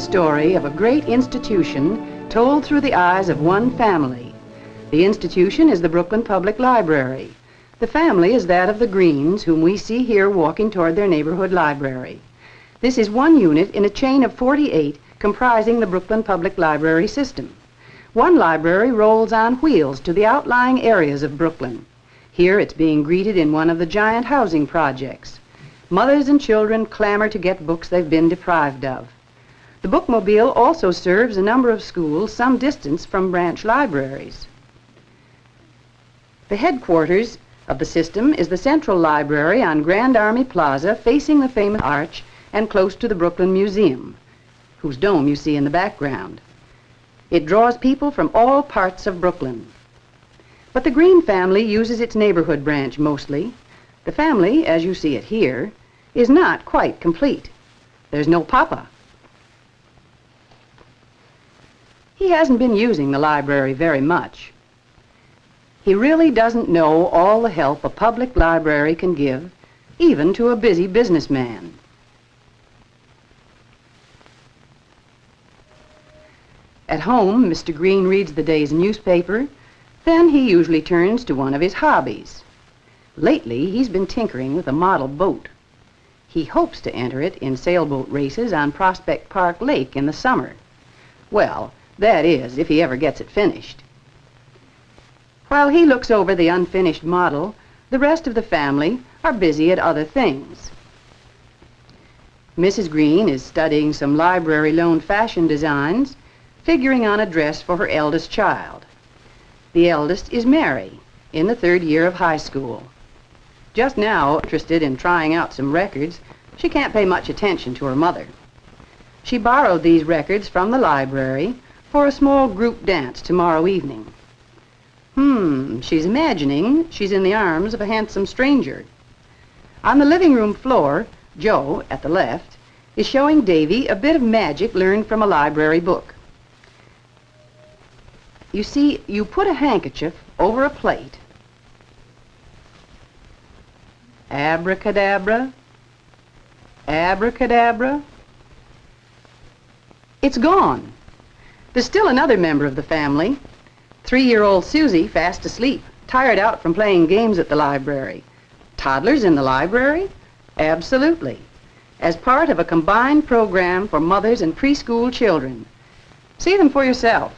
story of a great institution told through the eyes of one family. The institution is the Brooklyn Public Library. The family is that of the Greens, whom we see here walking toward their neighborhood library. This is one unit in a chain of 48 comprising the Brooklyn Public Library system. One library rolls on wheels to the outlying areas of Brooklyn. Here it's being greeted in one of the giant housing projects. Mothers and children clamor to get books they've been deprived of. The bookmobile also serves a number of schools some distance from branch libraries. The headquarters of the system is the Central Library on Grand Army Plaza, facing the famous arch and close to the Brooklyn Museum, whose dome you see in the background. It draws people from all parts of Brooklyn. But the Green family uses its neighborhood branch mostly. The family, as you see it here, is not quite complete. There's no Papa. He hasn't been using the library very much. He really doesn't know all the help a public library can give, even to a busy businessman. At home, Mr. Green reads the day's newspaper, then he usually turns to one of his hobbies. Lately, he's been tinkering with a model boat. He hopes to enter it in sailboat races on Prospect Park Lake in the summer. Well, that is, if he ever gets it finished. While he looks over the unfinished model, the rest of the family are busy at other things. Mrs. Green is studying some library loan fashion designs, figuring on a dress for her eldest child. The eldest is Mary, in the 3rd year of high school. Just now interested in trying out some records, she can't pay much attention to her mother. She borrowed these records from the library for a small group dance tomorrow evening. She's imagining she's in the arms of a handsome stranger. On the living room floor, Joe, at the left, is showing Davy a bit of magic learned from a library book. You see, you put a handkerchief over a plate. Abracadabra, abracadabra. It's gone. There's still another member of the family, 3-year-old Susie, fast asleep, tired out from playing games at the library. Toddlers in the library? Absolutely. As part of a combined program for mothers and preschool children. See them for yourself.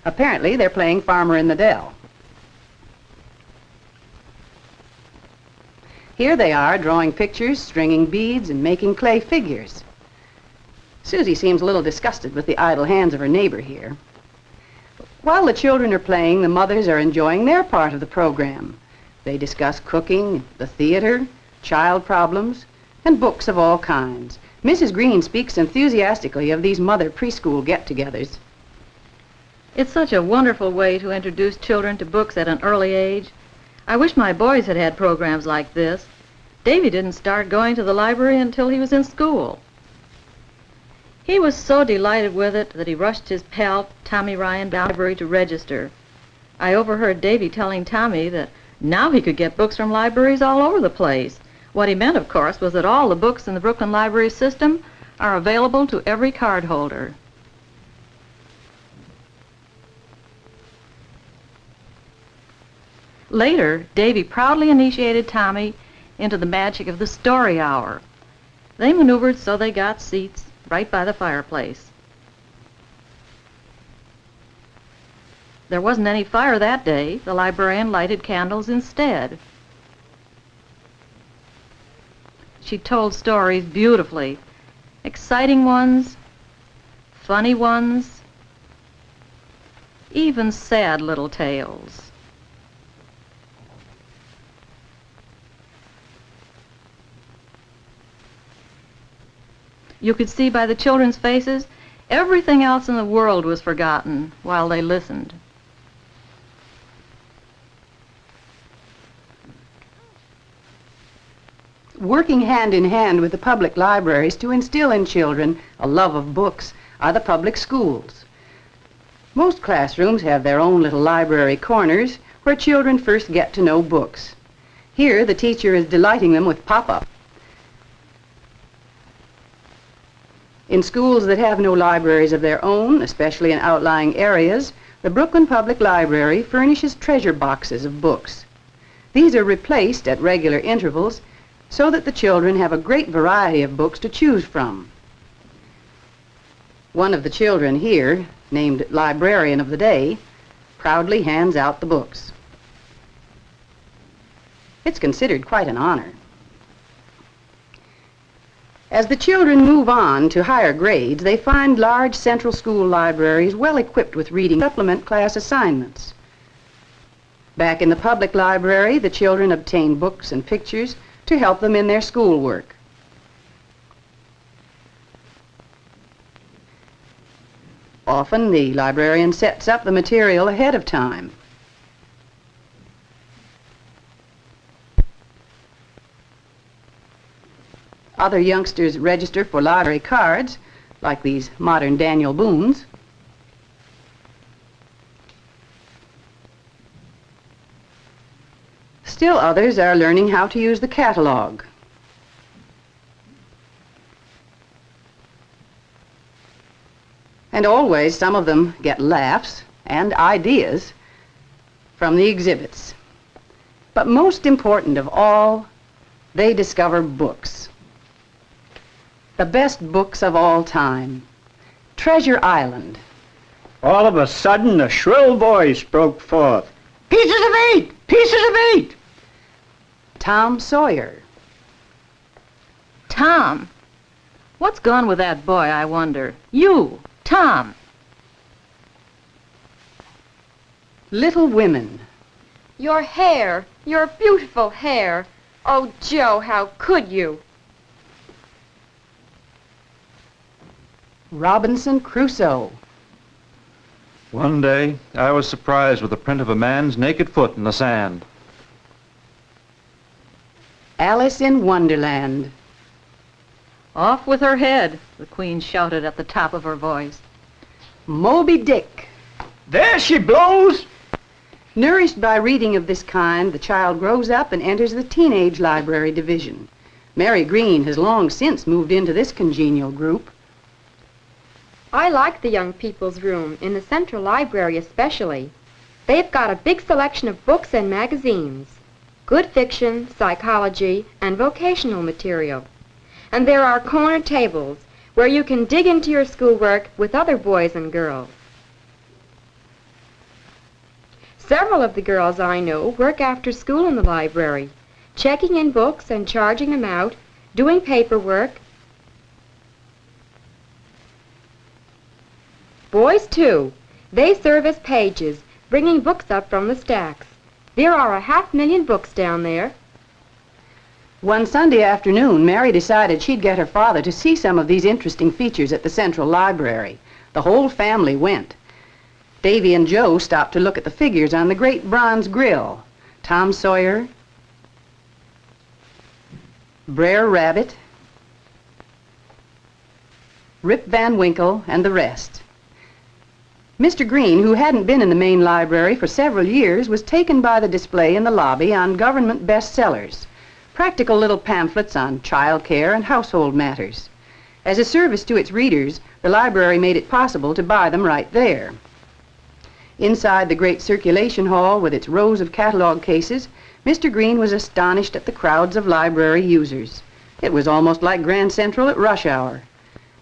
Apparently, they're playing Farmer in the Dell. Here they are, drawing pictures, stringing beads, and making clay figures. Susie seems a little disgusted with the idle hands of her neighbor here. While the children are playing, the mothers are enjoying their part of the program. They discuss cooking, the theater, child problems, and books of all kinds. Mrs. Green speaks enthusiastically of these mother preschool get-togethers. It's such a wonderful way to introduce children to books at an early age. I wish my boys had had programs like this. Davy didn't start going to the library until he was in school. He was so delighted with it that he rushed his pal, Tommy Ryan, down to the library to register. I overheard Davy telling Tommy that now he could get books from libraries all over the place. What he meant, of course, was that all the books in the Brooklyn Library system are available to every card holder. Later, Davy proudly initiated Tommy into the magic of the story hour. They maneuvered so they got seats right by the fireplace. There wasn't any fire that day. The librarian lighted candles instead. She told stories beautifully. Exciting ones, funny ones, even sad little tales. You could see by the children's faces, everything else in the world was forgotten while they listened. Working hand in hand with the public libraries to instill in children a love of books are the public schools. Most classrooms have their own little library corners where children first get to know books. Here, the teacher is delighting them with pop-up. In schools that have no libraries of their own, especially in outlying areas, the Brooklyn Public Library furnishes treasure boxes of books. These are replaced at regular intervals so that the children have a great variety of books to choose from. One of the children here, named Librarian of the Day, proudly hands out the books. It's considered quite an honor. As the children move on to higher grades, they find large central school libraries well equipped with reading supplement class assignments. Back in the public library, the children obtain books and pictures to help them in their schoolwork. Often the librarian sets up the material ahead of time. Other youngsters register for library cards, like these modern Daniel Boones. Still others are learning how to use the catalog. And always some of them get laughs and ideas from the exhibits. But most important of all, they discover books. The best books of all time. Treasure Island. All of a sudden, a shrill voice broke forth. "Pieces of 8! Pieces of 8!" Tom Sawyer. Tom! What's gone with that boy, I wonder? You, Tom! Little Women. Your hair, your beautiful hair. Oh, Joe, how could you? Robinson Crusoe. One day, I was surprised with the print of a man's naked foot in the sand. Alice in Wonderland. Off with her head, the Queen shouted at the top of her voice. Moby Dick. There she blows! Nourished by reading of this kind, the child grows up and enters the teenage library division. Mary Green has long since moved into this congenial group. I like the young people's room, in the Central Library especially. They've got a big selection of books and magazines, good fiction, psychology, and vocational material. And there are corner tables where you can dig into your schoolwork with other boys and girls. Several of the girls I know work after school in the library, checking in books and charging them out, doing paperwork. Boys, too. They serve as pages, bringing books up from the stacks. There are 500,000 books down there. One Sunday afternoon, Mary decided she'd get her father to see some of these interesting features at the Central Library. The whole family went. Davy and Joe stopped to look at the figures on the great bronze grill. Tom Sawyer, Brer Rabbit, Rip Van Winkle, and the rest. Mr. Green, who hadn't been in the main library for several years, was taken by the display in the lobby on government bestsellers, practical little pamphlets on child care and household matters. As a service to its readers, the library made it possible to buy them right there. Inside the great circulation hall with its rows of catalog cases, Mr. Green was astonished at the crowds of library users. It was almost like Grand Central at rush hour.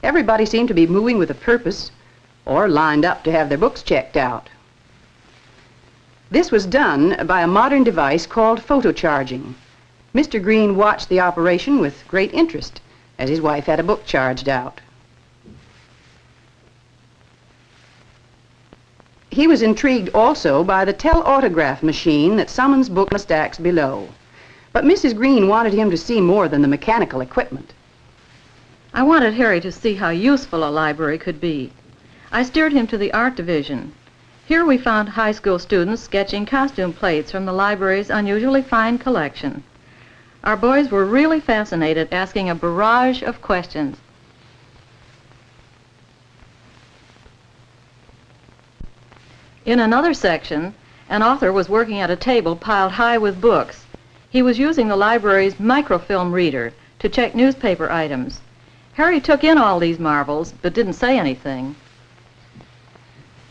Everybody seemed to be moving with a purpose, or lined up to have their books checked out. This was done by a modern device called photocharging. Mr. Green watched the operation with great interest, as his wife had a book charged out. He was intrigued also by the telautograph machine that summons book stacks below. But Mrs. Green wanted him to see more than the mechanical equipment. I wanted Harry to see how useful a library could be. I steered him to the art division. Here we found high school students sketching costume plates from the library's unusually fine collection. Our boys were really fascinated, asking a barrage of questions. In another section, an author was working at a table piled high with books. He was using the library's microfilm reader to check newspaper items. Harry took in all these marvels, but didn't say anything.